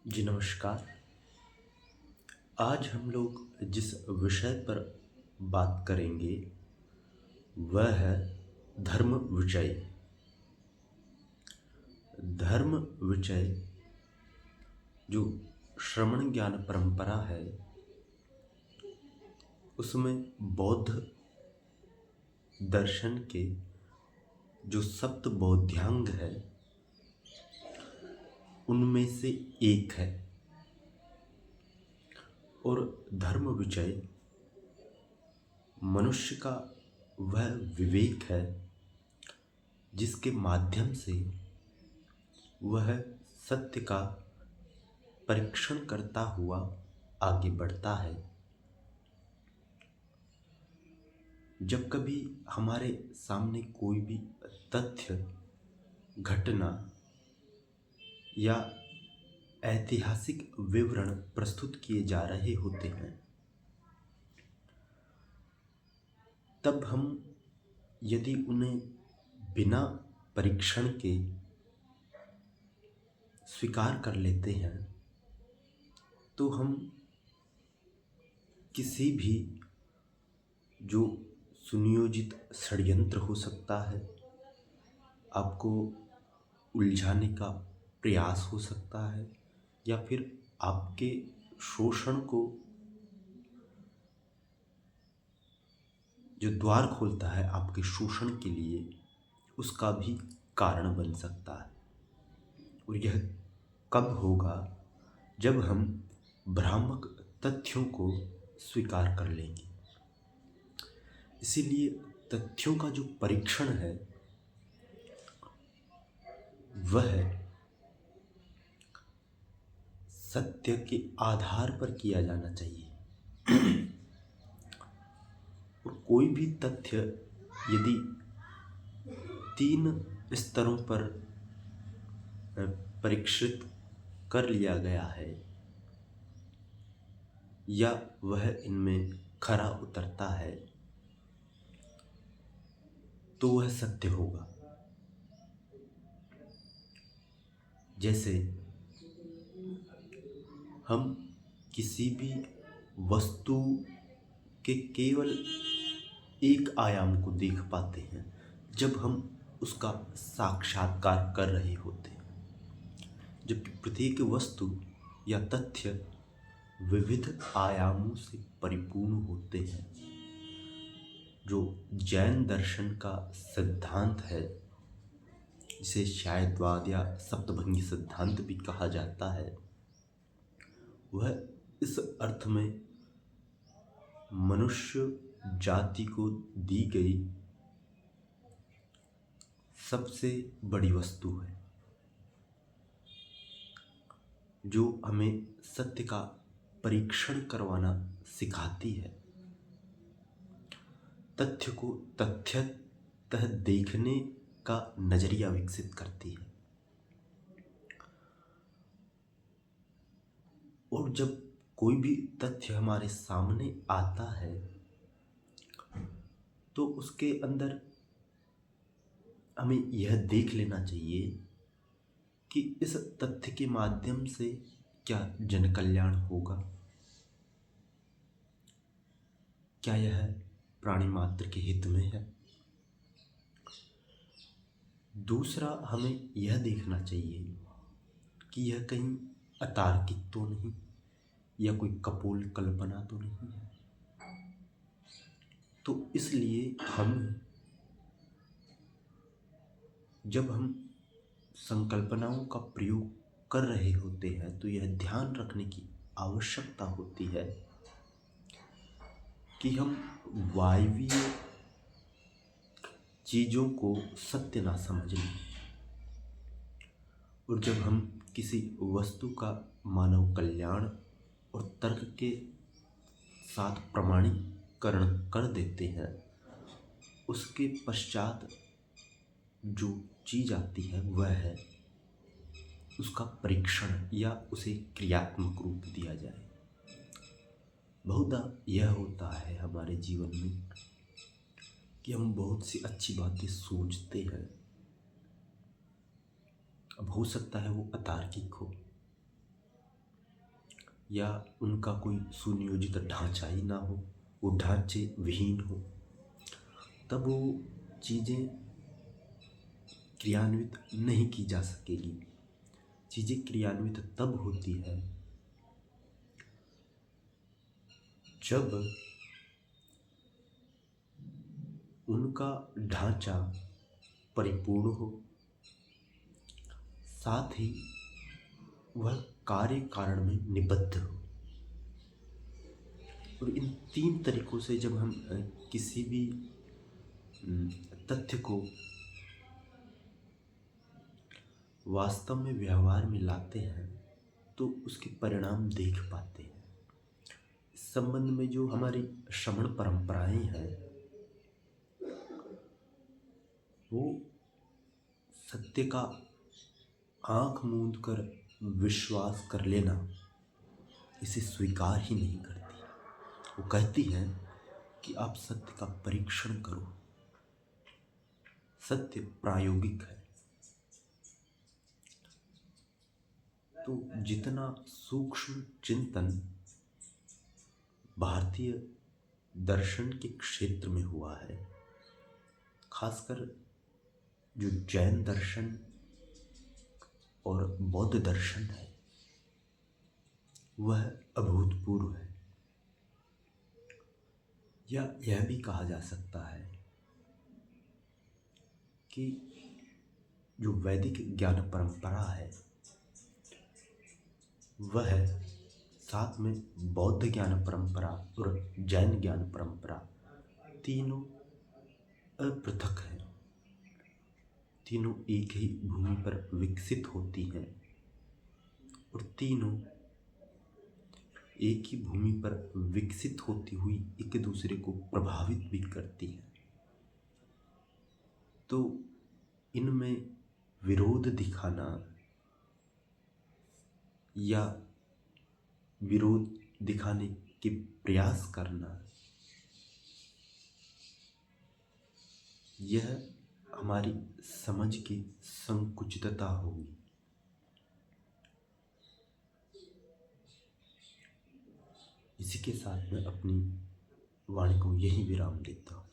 जी नमस्कार। आज हम लोग जिस विषय पर बात करेंगे वह है धर्म विषय। धर्म विषय जो श्रमण ज्ञान परंपरा है उसमें बौद्ध दर्शन के जो सप्त बौद्धांग है उनमें से एक है। और धर्म विषय मनुष्य का वह विवेक है जिसके माध्यम से वह सत्य का परीक्षण करता हुआ आगे बढ़ता है। जब कभी हमारे सामने कोई भी तथ्य, घटना या ऐतिहासिक विवरण प्रस्तुत किए जा रहे होते हैं तब हम यदि उन्हें बिना परीक्षण के स्वीकार कर लेते हैं तो हम किसी भी जो सुनियोजित षड्यंत्र हो सकता है, आपको उलझाने का प्रयास हो सकता है या फिर आपके शोषण को जो द्वार खोलता है आपके शोषण के लिए, उसका भी कारण बन सकता है। और यह कब होगा? जब हम भ्रामक तथ्यों को स्वीकार कर लेंगे। इसीलिए तथ्यों का जो परीक्षण है वह सत्य के आधार पर किया जाना चाहिए। और कोई भी तथ्य यदि 3 स्तरों पर परीक्षित कर लिया गया है या वह इनमें खरा उतरता है तो वह सत्य होगा। जैसे हम किसी भी वस्तु के केवल एक आयाम को देख पाते हैं जब हम उसका साक्षात्कार कर रहे होते हैं, जबकि प्रत्येक वस्तु या तथ्य विविध आयामों से परिपूर्ण होते हैं। जो जैन दर्शन का सिद्धांत है, जिसे शायदवाद या सप्तभंगी सिद्धांत भी कहा जाता है, वह इस अर्थ में मनुष्य जाति को दी गई सबसे बड़ी वस्तु है जो हमें सत्य का परीक्षण करवाना सिखाती है, तथ्य को तथ्यतः देखने का नजरिया विकसित करती है। और जब कोई भी तथ्य हमारे सामने आता है तो उसके अंदर हमें यह देख लेना चाहिए कि इस तथ्य के माध्यम से क्या जन कल्याण होगा, क्या यह प्राणी मात्र के हित में है। दूसरा, हमें यह देखना चाहिए कि यह कहीं अतार्किक तो नहीं या कोई कपोल कल्पना तो नहीं है। तो इसलिए जब हम संकल्पनाओं का प्रयोग कर रहे होते हैं तो यह ध्यान रखने की आवश्यकता होती है कि हम वायवीय चीजों को सत्य ना समझ लें। और जब हम किसी वस्तु का मानव कल्याण और तर्क के साथ प्रमाणीकरण कर देते हैं, उसके पश्चात जो चीज आती है वह है उसका परीक्षण या उसे क्रियात्मक रूप दिया जाए। बहुधा यह होता है हमारे जीवन में कि हम बहुत सी अच्छी बातें सोचते हैं, अब हो सकता है वो अतार्किक हो, या उनका कोई सुनियोजित ढांचा ही ना हो, वो ढांचे विहीन हो, तब वो चीज़ें क्रियान्वित नहीं की जा सकेगी। चीज़ें क्रियान्वित तब होती है जब उनका ढांचा परिपूर्ण हो, साथ ही वह कार्य कारण में निबद्ध हो। और इन तीन तरीकों से जब हम किसी भी तथ्य को वास्तव में व्यवहार में लाते हैं तो उसके परिणाम देख पाते हैं। इस संबंध में जो हमारी श्रमण परंपराएं हैं, वो सत्य का आंख मूंद कर विश्वास कर लेना, इसे स्वीकार ही नहीं करती। वो कहती हैं कि आप सत्य का परीक्षण करो, सत्य प्रायोगिक है। तो जितना सूक्ष्म चिंतन भारतीय दर्शन के क्षेत्र में हुआ है, खासकर जो जैन दर्शन और बौद्ध दर्शन है, वह अभूतपूर्व है। या यह भी कहा जा सकता है कि जो वैदिक ज्ञान परंपरा है, वह साथ में बौद्ध ज्ञान परंपरा और जैन ज्ञान परंपरा तीनों अपृथक हैं। तीनों एक ही भूमि पर विकसित होती हैं और तीनों एक ही भूमि पर विकसित होती हुई एक दूसरे को प्रभावित भी करती हैं। तो इनमें विरोध दिखाना या विरोध दिखाने के प्रयास करना, यह हमारी समझ की संकुचितता होगी। इसी के साथ मैं अपनी वाणी को यही विराम देता हूँ।